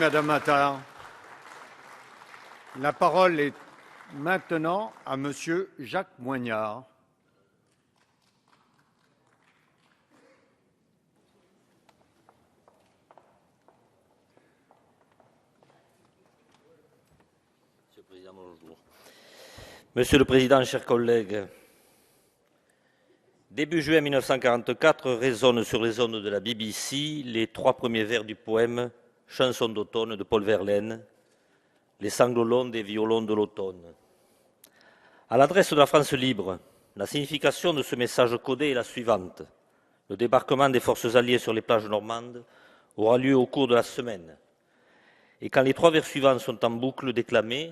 Madame Attard. La parole est maintenant à Monsieur Jacques Moignard. Monsieur le Président, bonjour. Monsieur le Président, chers collègues, début juin 1944 résonnent sur les ondes de la BBC les 3 premiers vers du poème « Chanson d'automne » de Paul Verlaine, les sanglots longs des violons de l'automne. À l'adresse de la France libre, la signification de ce message codé est la suivante. Le débarquement des forces alliées sur les plages normandes aura lieu au cours de la semaine. Et quand les 3 vers suivants sont en boucle déclamés,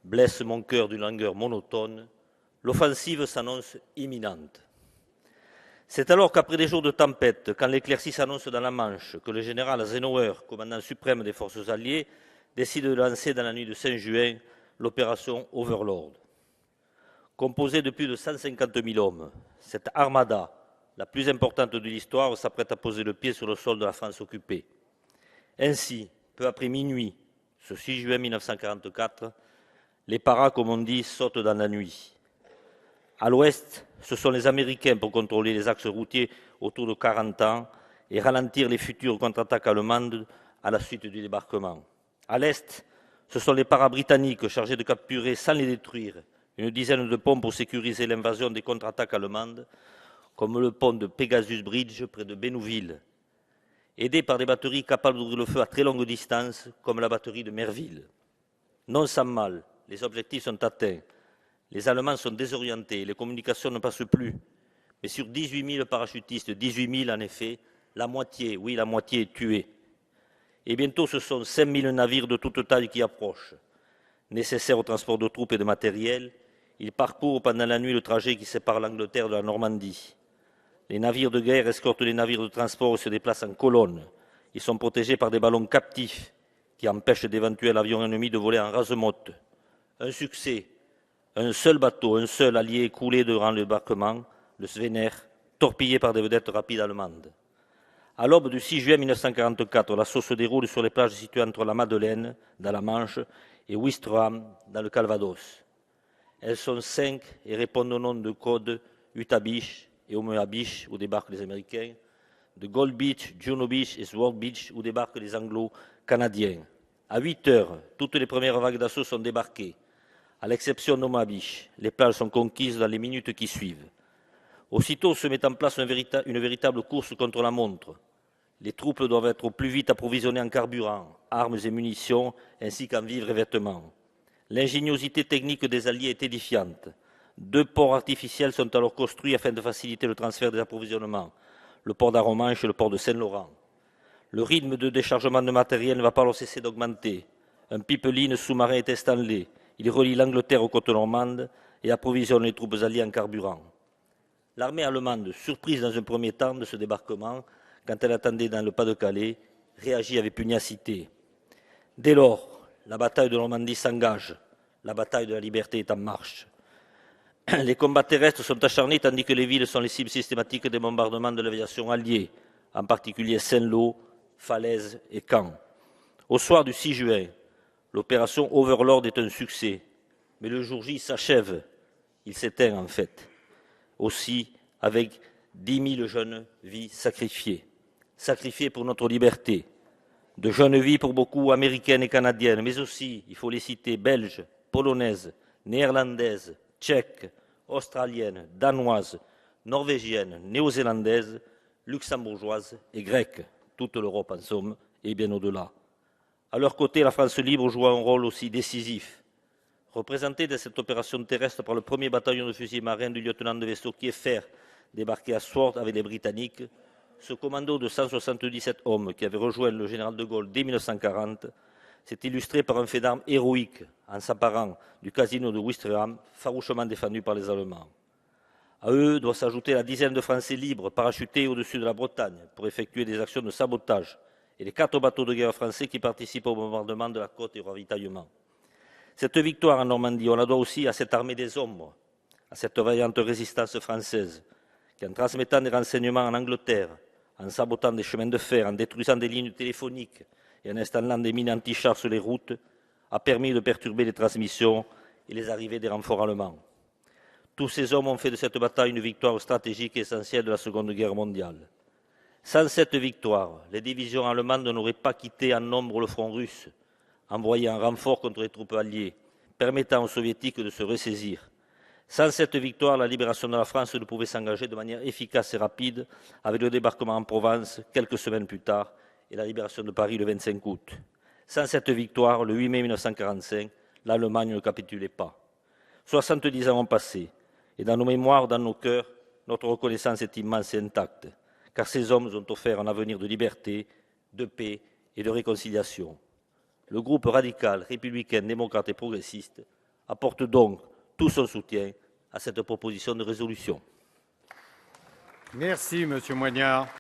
blesse mon cœur d'une langueur monotone, l'offensive s'annonce imminente. C'est alors qu'après des jours de tempête, quand l'éclaircie s'annonce dans la Manche, que le général Eisenhower, commandant suprême des forces alliées, décide de lancer dans la nuit de 5 juin l'opération Overlord. Composée de plus de 150 000 hommes, cette armada, la plus importante de l'histoire, s'apprête à poser le pied sur le sol de la France occupée. Ainsi, peu après minuit, ce 6 juin 1944, les paras, comme on dit, sautent dans la nuit. À l'ouest, ce sont les Américains pour contrôler les axes routiers autour de 40 ans et ralentir les futures contre-attaques allemandes à la suite du débarquement. À l'est, ce sont les paras britanniques chargés de capturer, sans les détruire, une dizaine de ponts pour sécuriser l'invasion des contre-attaques allemandes, comme le pont de Pegasus Bridge près de Bénouville, aidés par des batteries capables d'ouvrir le feu à très longue distance, comme la batterie de Merville. Non sans mal, les objectifs sont atteints. Les Allemands sont désorientés, les communications ne passent plus. Mais sur 18 000 parachutistes, 18 000 en effet, la moitié, oui la moitié est tuée. Et bientôt ce sont 5 000 navires de toute taille qui approchent. Nécessaires au transport de troupes et de matériel, ils parcourent pendant la nuit le trajet qui sépare l'Angleterre de la Normandie. Les navires de guerre escortent les navires de transport et se déplacent en colonne. Ils sont protégés par des ballons captifs qui empêchent d'éventuels avions ennemis de voler en rase-motte. Un succès. Un seul bateau, un seul allié coulé durant le débarquement, le Swener, torpillé par des vedettes rapides allemandes. À l'aube du 6 juin 1944, l'assaut se déroule sur les plages situées entre la Madeleine, dans la Manche, et Ouistreham, dans le Calvados. Elles sont 5 et répondent au nom de code Utah Beach et Omaha Beach, où débarquent les Américains, de Gold Beach, Juno Beach et Sword Beach, où débarquent les Anglo-Canadiens. À 8 heures, toutes les premières vagues d'assaut sont débarquées. À l'exception d'Omaha Beach, les plages sont conquises dans les minutes qui suivent. Aussitôt se met en place une véritable course contre la montre. Les troupes doivent être au plus vite approvisionnées en carburant, armes et munitions, ainsi qu'en vivres et vêtements. L'ingéniosité technique des Alliés est édifiante. 2 ports artificiels sont alors construits afin de faciliter le transfert des approvisionnements, le port d'Aromanche et le port de Saint-Laurent. Le rythme de déchargement de matériel ne va pas alors cesser d'augmenter. Un pipeline sous-marin est installé. Il relie l'Angleterre aux côtes normandes et approvisionne les troupes alliées en carburant. L'armée allemande, surprise dans un premier temps de ce débarquement, quand elle attendait dans le Pas-de-Calais, réagit avec pugnacité. Dès lors, la bataille de Normandie s'engage. La bataille de la liberté est en marche. Les combats terrestres sont acharnés tandis que les villes sont les cibles systématiques des bombardements de l'aviation alliée, en particulier Saint-Lô, Falaise et Caen. Au soir du 6 juin, l'opération Overlord est un succès, mais le jour J s'achève. Il s'éteint en fait. Aussi avec 10 000 jeunes vies sacrifiées. Sacrifiées pour notre liberté. De jeunes vies pour beaucoup américaines et canadiennes, mais aussi, il faut les citer, belges, polonaises, néerlandaises, tchèques, australiennes, danoises, norvégiennes, néo-zélandaises, luxembourgeoises et grecques. Toute l'Europe en somme, et bien au-delà. À leur côté, la France libre joue un rôle aussi décisif. Représentée dans cette opération terrestre par le 1er bataillon de fusiliers marins du lieutenant de vaisseau Kieffer, débarqué à Sword avec les Britanniques, ce commando de 177 hommes qui avait rejoint le général de Gaulle dès 1940 s'est illustré par un fait d'armes héroïque en s'emparant du casino de Ouistreham, farouchement défendu par les Allemands. À eux doit s'ajouter la dizaine de Français libres parachutés au-dessus de la Bretagne pour effectuer des actions de sabotage et les 4 bateaux de guerre français qui participent au bombardement de la côte et au ravitaillement. Cette victoire en Normandie, on la doit aussi à cette armée des ombres, à cette vaillante résistance française, qui en transmettant des renseignements en Angleterre, en sabotant des chemins de fer, en détruisant des lignes téléphoniques et en installant des mines anti-chars sur les routes, a permis de perturber les transmissions et les arrivées des renforts allemands. Tous ces hommes ont fait de cette bataille une victoire stratégique essentielle de la Seconde Guerre mondiale. Sans cette victoire, les divisions allemandes n'auraient pas quitté en nombre le front russe, envoyé en renfort contre les troupes alliées, permettant aux soviétiques de se ressaisir. Sans cette victoire, la libération de la France ne pouvait s'engager de manière efficace et rapide, avec le débarquement en Provence quelques semaines plus tard et la libération de Paris le 25 août. Sans cette victoire, le 8 mai 1945, l'Allemagne ne capitulait pas. 70 ans ont passé, et dans nos mémoires, dans nos cœurs, notre reconnaissance est immense et intacte, car ces hommes nous ont offert un avenir de liberté, de paix et de réconciliation. Le groupe radical, républicain, démocrate et progressiste apporte donc tout son soutien à cette proposition de résolution. Merci, Monsieur Moignard.